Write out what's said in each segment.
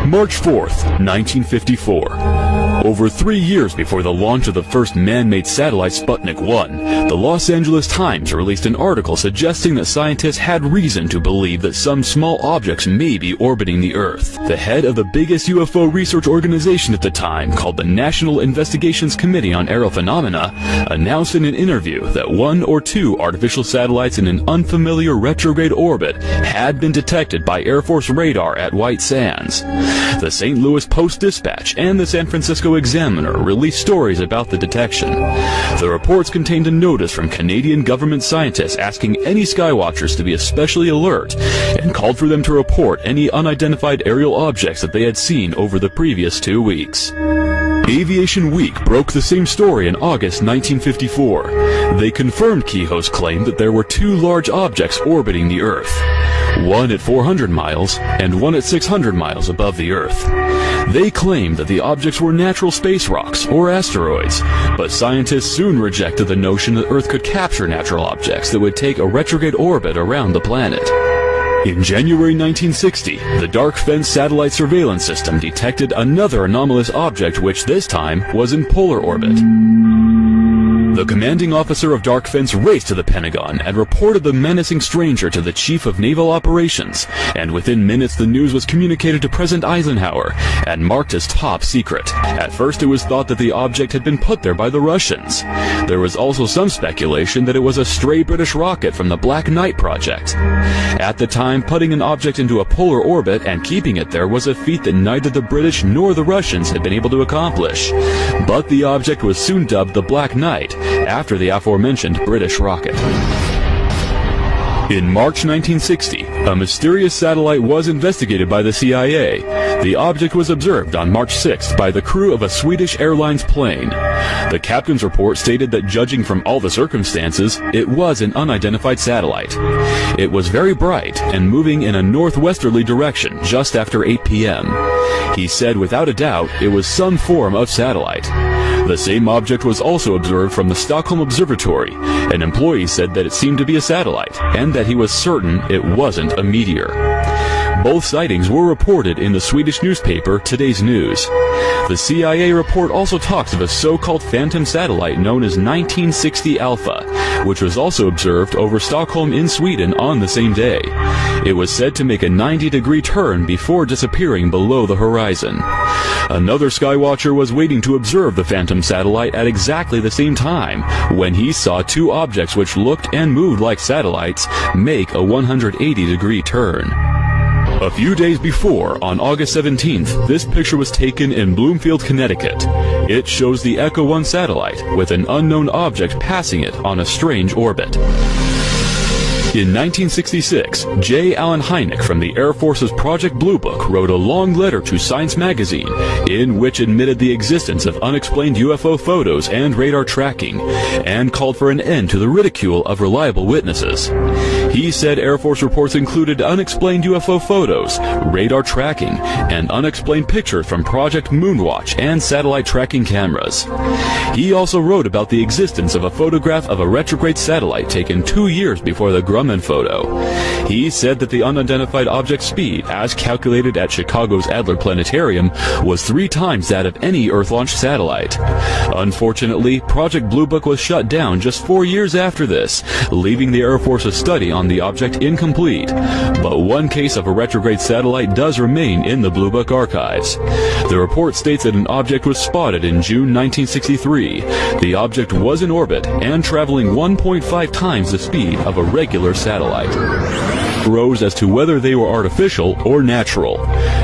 March 4th, 1954. Over 3 years before the launch of the first man-made satellite Sputnik 1, the Los Angeles Times released an article suggesting that scientists had reason to believe that some small objects may be orbiting the Earth. The head of the biggest UFO research organization at the time, called the National Investigations Committee on Aerial Phenomena, announced in an interview that 1 or 2 artificial satellites in an unfamiliar retrograde orbit had been detected by Air Force radar at White Sands. The St. Louis Post-Dispatch and the San Francisco Examiner released stories about the detection. The reports contained a notice from Canadian government scientists asking any skywatchers to be especially alert and called for them to report any unidentified aerial objects that they had seen over the previous 2 weeks. Aviation Week broke the same story in August 1954. They confirmed Kehoe's claim that there were 2 large objects orbiting the Earth, one at 400 miles and one at 600 miles above the Earth. They claimed that the objects were natural space rocks or asteroids, but scientists soon rejected the notion that Earth could capture natural objects that would take a retrograde orbit around the planet. In January 1960, the Dark Fence satellite surveillance system detected another anomalous object which this time was in polar orbit. The commanding officer of Dark Fence raced to the Pentagon and reported the menacing stranger to the Chief of Naval Operations, and within minutes the news was communicated to President Eisenhower and marked as top secret. At first it was thought that the object had been put there by the Russians. There was also some speculation that it was a stray British rocket from the Black Knight project. At the time, putting an object into a polar orbit and keeping it there was a feat that neither the British nor the Russians had been able to accomplish. But the object was soon dubbed the Black Knight, after the aforementioned British rocket. In March 1960, a mysterious satellite was investigated by the CIA. The object was observed on March 6th by the crew of a Swedish Airlines plane. The captain's report stated that judging from all the circumstances, it was an unidentified satellite. It was very bright and moving in a northwesterly direction just after 8 p.m. He said without a doubt it was some form of satellite. The same object was also observed from the Stockholm Observatory. An employee said that it seemed to be a satellite, and that he was certain it wasn't a meteor. Both sightings were reported in the Swedish newspaper Today's News. The CIA report also talks of a so-called phantom satellite known as 1960 Alpha, which was also observed over Stockholm in Sweden on the same day. It was said to make a 90-degree turn before disappearing below the horizon. Another skywatcher was waiting to observe the phantom satellite at exactly the same time when he saw 2 objects which looked and moved like satellites make a 180-degree turn. A few days before, on August 17th, this picture was taken in Bloomfield, Connecticut. It shows the Echo 1 satellite with an unknown object passing it on a strange orbit. In 1966, J. Allen Hynek from the Air Force's Project Blue Book wrote a long letter to Science magazine in which admitted the existence of unexplained UFO photos and radar tracking, and called for an end to the ridicule of reliable witnesses. He said Air Force reports included unexplained UFO photos, radar tracking, and unexplained pictures from Project Moonwatch and satellite tracking cameras. He also wrote about the existence of a photograph of a retrograde satellite taken 2 years before the Grumman photo. He said that the unidentified object's speed, as calculated at Chicago's Adler Planetarium, was 3 times that of any Earth-launched satellite. Unfortunately, Project Blue Book was shut down just 4 years after this, leaving the Air Force's study on the object incomplete. But one case of a retrograde satellite does remain in the Blue Book archives. The report states that an object was spotted in June 1963. The object was in orbit and traveling 1.5 times the speed of a regular satellite. Rose as to whether they were artificial or natural.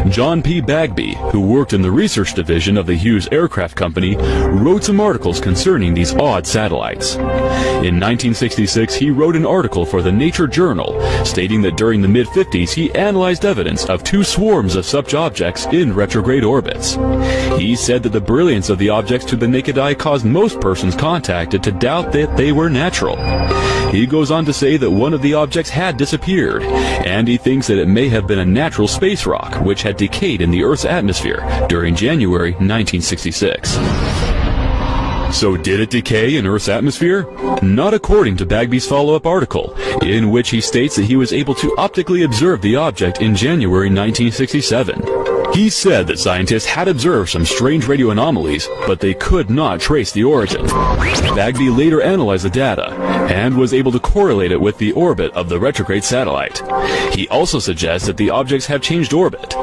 John P. Bagby, who worked in the research division of the Hughes Aircraft Company, wrote some articles concerning these odd satellites. In 1966, he wrote an article for the Nature Journal, stating that during the mid-50s he analyzed evidence of 2 swarms of such objects in retrograde orbits. He said that the brilliance of the objects to the naked eye caused most persons contacted to doubt that they were natural. He goes on to say that one of the objects had disappeared, and he thinks that it may have been a natural space rock which had decayed in the Earth's atmosphere during January 1966. So did it decay in Earth's atmosphere? Not according to Bagby's follow-up article, in which he states that he was able to optically observe the object in January 1967. He said that scientists had observed some strange radio anomalies, but they could not trace the origin. Bagby later analyzed the data and was able to correlate it with the orbit of the retrograde satellite. He also suggests that the objects have changed orbit.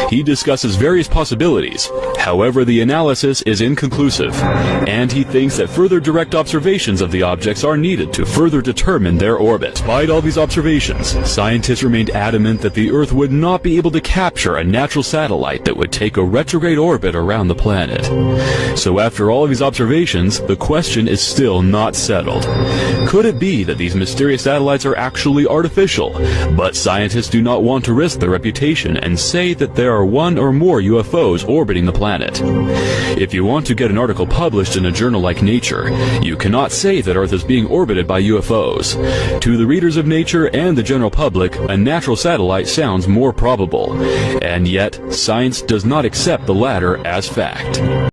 He discusses various possibilities. However, the analysis is inconclusive, and he thinks that further direct observations of the objects are needed to further determine their orbit. Despite all these observations, scientists remained adamant that the Earth would not be able to capture a natural satellite that would take a retrograde orbit around the planet. So after all of these observations, the question is still not settled. Could it be that these mysterious satellites are actually artificial, but scientists do not want to risk their reputation and say that there are one or more UFOs orbiting the planet? If you want to get an article published in a journal like Nature, you cannot say that Earth is being orbited by UFOs. To the readers of Nature and the general public, a natural satellite sounds more probable, and yet science does not accept the latter as fact.